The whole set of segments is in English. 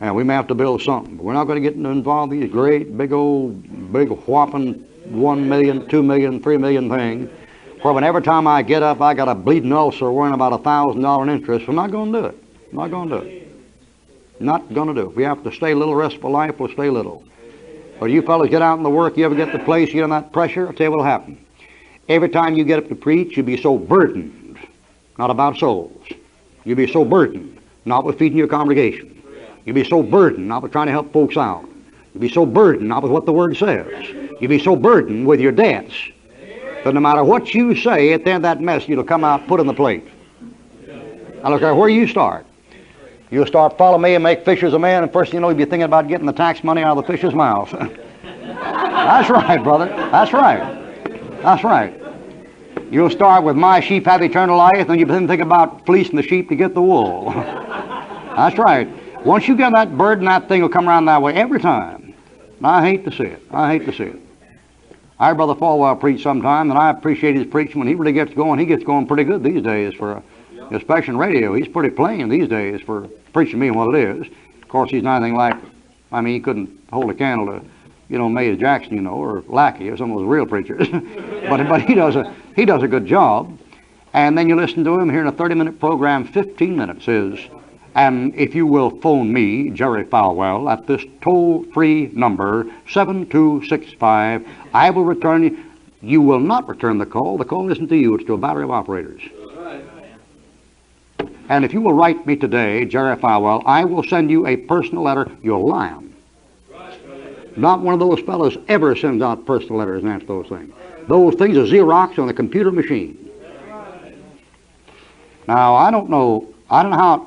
And we may have to build something, but we're not going to get involved in these great, big whopping 1 million, 2 million, 3 million things. For when every time I get up, I got a bleeding ulcer worrying about $1,000 in interest. We're not going to do it. Not going to do it. Not going to do it. If we have to stay a little restful life, we'll stay little. But you fellas get out in the work, you ever get to the place, you get on that pressure, I'll tell you what'll happen. Every time you get up to preach, you'll be so burdened, not about souls. You'll be so burdened, not with feeding your congregation. You'll be so burdened, not with trying to help folks out. You'll be so burdened, not with what the Word says. You'll be so burdened with your debts that no matter what you say, at the end of that mess, you'll come out, put on the plate. I don't care where you start. You'll start following me and make fishers of men, and first thing you know, you'll be thinking about getting the tax money out of the fish's mouth. That's right, brother. That's right. That's right. You'll start with my sheep have eternal life, and you begin to think about fleecing the sheep to get the wool. That's right. Once you get that burden, that thing will come around that way every time. And I hate to see it. I hate to see it. I heard Brother Falwell preach sometime, and I appreciate his preaching. When he really gets going, he gets going pretty good these days for especially in radio. He's pretty plain these days for preaching me what it is. Of course, he's not anything like, I mean, he couldn't hold a candle to, Mays Jackson, or Lackey or some of those real preachers. but he does a good job. And then you listen to him here in a 30-minute program, 15 minutes is, and if you will phone me, Jerry Falwell, at this toll-free number, 7265, I will return you. You will not return the call. The call isn't to you, it's to a battery of operators. And if you will write me today, Jerry Falwell, I will send you a personal letter. You're lying. Not one of those fellows ever sends out personal letters and answers those things. Those things are Xerox on a computer machine. Now, I don't know how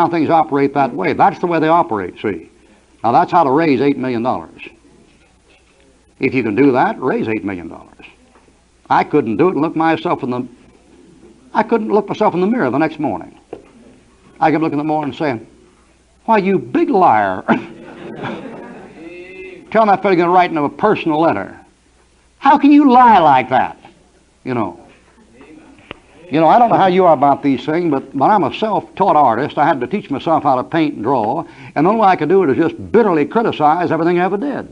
things operate that way. That's the way they operate, see. Now, that's how to raise $8 million. If you can do that, raise $8 million. I couldn't do it and look myself in the... I couldn't look myself in the mirror the next morning. I kept looking in the morning and saying, why, you big liar. Tell that fellow you're going to write him a personal letter. How can you lie like that? I don't know how you are about these things, but I'm a self-taught artist. I had to teach myself how to paint and draw, and the only way I could do it is just bitterly criticize everything I ever did.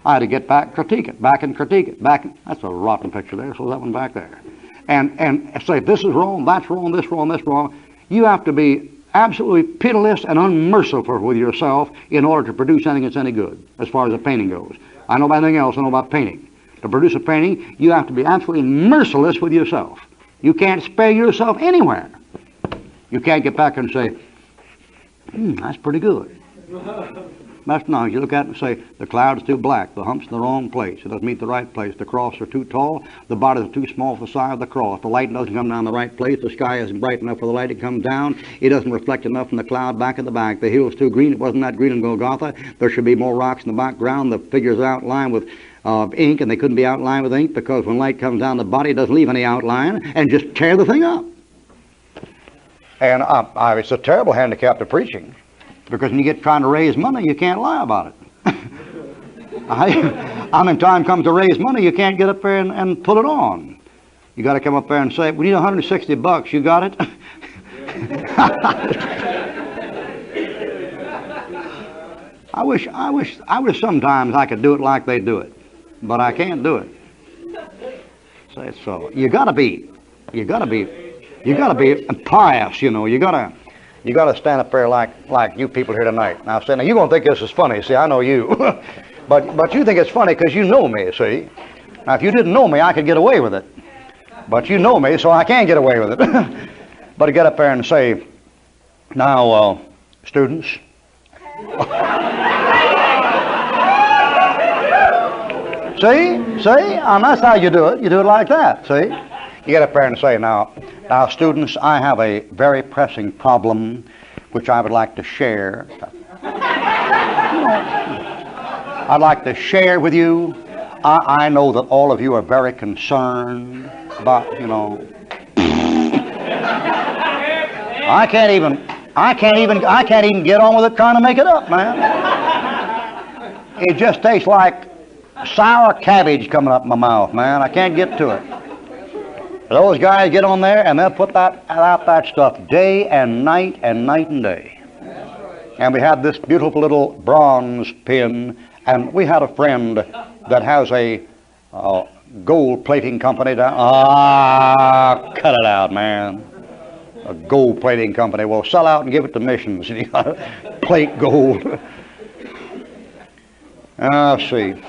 I had to get back, critique it, back and critique it, back. That's a rotten picture there, so that one back there. And say, this is wrong, that's wrong, this wrong, this wrong. You have to be absolutely pitiless and unmerciful with yourself in order to produce anything that's any good, as far as the painting goes. I know about anything else, I know about painting. To produce a painting, you have to be absolutely merciless with yourself. You can't spare yourself anywhere. You can't get back and say, that's pretty good. That's no, you look at it and say, the cloud's too black, the hump's in the wrong place, it doesn't meet the right place, the cross are too tall, the bodies are too small for the side of the cross, the light doesn't come down the right place, the sky isn't bright enough for the light to come down, it doesn't reflect enough from the cloud back at the back, the hill's too green, it wasn't that green in Golgotha, there should be more rocks in the background, the figures are outlined with ink, and they couldn't be outlined with ink because when light comes down the body, it doesn't leave any outline, and just tear the thing up. And it's a terrible handicap to preaching, because when you get trying to raise money, you can't lie about it. When time comes to raise money, you can't get up there and put it on. You got to come up there and say, we need $160. You got it? I wish sometimes I could do it like they do it, but I can't do it. So you got to be pious. You got to stand up there like you people here tonight. Now, you're going to think this is funny. See, I know you. but you think it's funny because you know me, see. Now, if you didn't know me, I could get away with it. But you know me, so I can't get away with it. But to get up there and say, now, students. See? And that's how you do it. You do it like that, see? You get up there and say, now, students, I have a very pressing problem which I would like to share. I'd like to share with you. I know that all of you are very concerned about, I can't even get on with it trying to make it up, man. It just tastes like sour cabbage coming up in my mouth, man. I can't get to it. Those guys get on there and they'll put out that stuff day and night and day. And we had this beautiful little bronze pin, and we had a friend that has a gold plating company down. Cut it out, man. A gold plating company. Well, sell out and give it to missions. You got to plate gold. Let's see.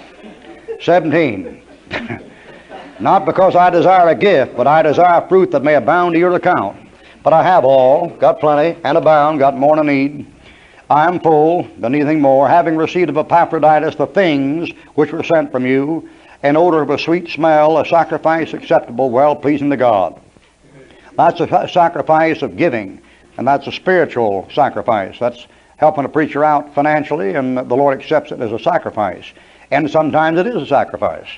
17. Not because I desire a gift, but I desire fruit that may abound to your account. But I have all, got plenty, and abound, got more than need. I am full, than anything more, having received of Epaphroditus the things which were sent from you, an odor of a sweet smell, a sacrifice acceptable, well-pleasing to God. That's a sacrifice of giving, and that's a spiritual sacrifice. That's helping a preacher out financially, and the Lord accepts it as a sacrifice. And sometimes it is a sacrifice.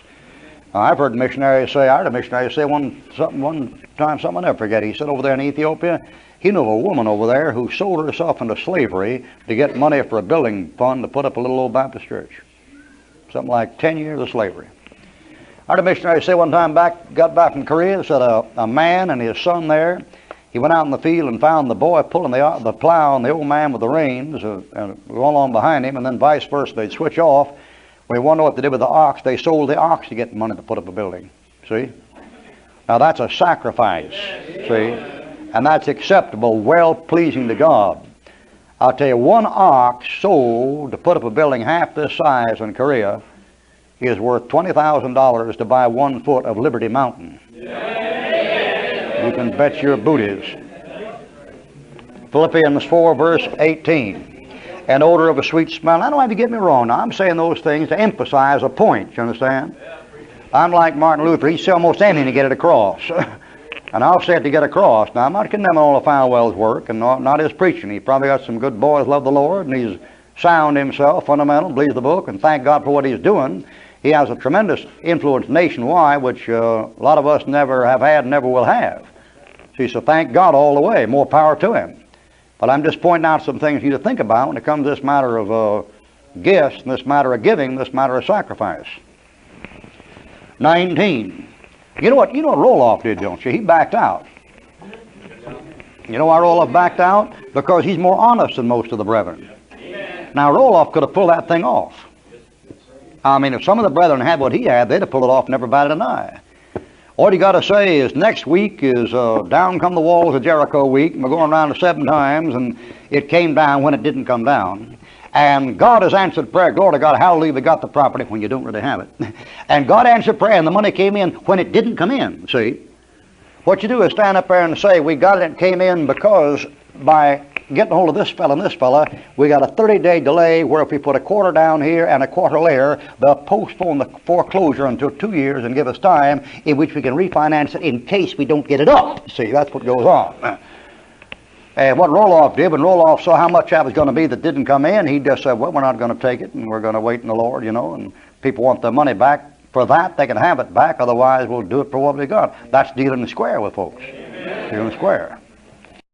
I've heard missionaries say, I heard a missionary say one time, something I'll never forget. He said over there in Ethiopia, he knew of a woman over there who sold herself into slavery to get money for a building fund to put up a little old Baptist church. Something like 10 years of slavery. I heard a missionary say one time got back from Korea, said a man and his son there, he went out in the field and found the boy pulling the plow and the old man with the reins and going along behind him, and then vice versa. They'd switch off. We wonder what they did with the ox. They sold the ox to get money to put up a building. See? Now that's a sacrifice. See? And that's acceptable, well-pleasing to God. I'll tell you, one ox sold to put up a building half this size in Korea is worth $20,000 to buy 1 foot of Liberty Mountain. You can bet your booties. Philippians 4, verse 18. An odor of a sweet smell. I don't have to get me wrong. Now, I'm saying those things to emphasize a point, you understand? I'm like Martin Luther. He said almost anything to get it across. And I'll say it to get across. Now, I'm not condemning all of Falwell's work and not his preaching. He probably got some good boys, love the Lord, and he's sound himself, fundamental, believes the book, and thank God for what he's doing. He has a tremendous influence nationwide, which a lot of us never have had and never will have. See, so thank God all the way. More power to him. But I'm just pointing out some things you to think about when it comes to this matter of gifts, and this matter of giving, this matter of sacrifice. 19. You know what Roloff did, don't you? He backed out. You know why Roloff backed out? Because he's more honest than most of the brethren. Now, Roloff could have pulled that thing off. I mean, if some of the brethren had what he had, they'd have pulled it off, never batted an eye. All you got to say is next week is down come the walls of Jericho week, and we're going around 7 times, and it came down when it didn't come down. And God has answered prayer. Glory to God, hallelujah, we got the property when you don't really have it. And God answered prayer, and the money came in when it didn't come in, see? What you do is stand up there and say, we got it, it came in because by getting a hold of this fella and this fella, we got a 30-day delay where if we put a quarter down here and a quarter there, they'll postpone the foreclosure until 2 years and give us time in which we can refinance it in case we don't get it up. See, that's what goes on. And what Roloff did, when Roloff saw how much that was going to be that didn't come in, he just said, well, we're not going to take it, and we're going to wait in the Lord, you know, and people want their money back. For that, they can have it back, otherwise we'll do it for what we got. That's dealing square with folks. Dealing square.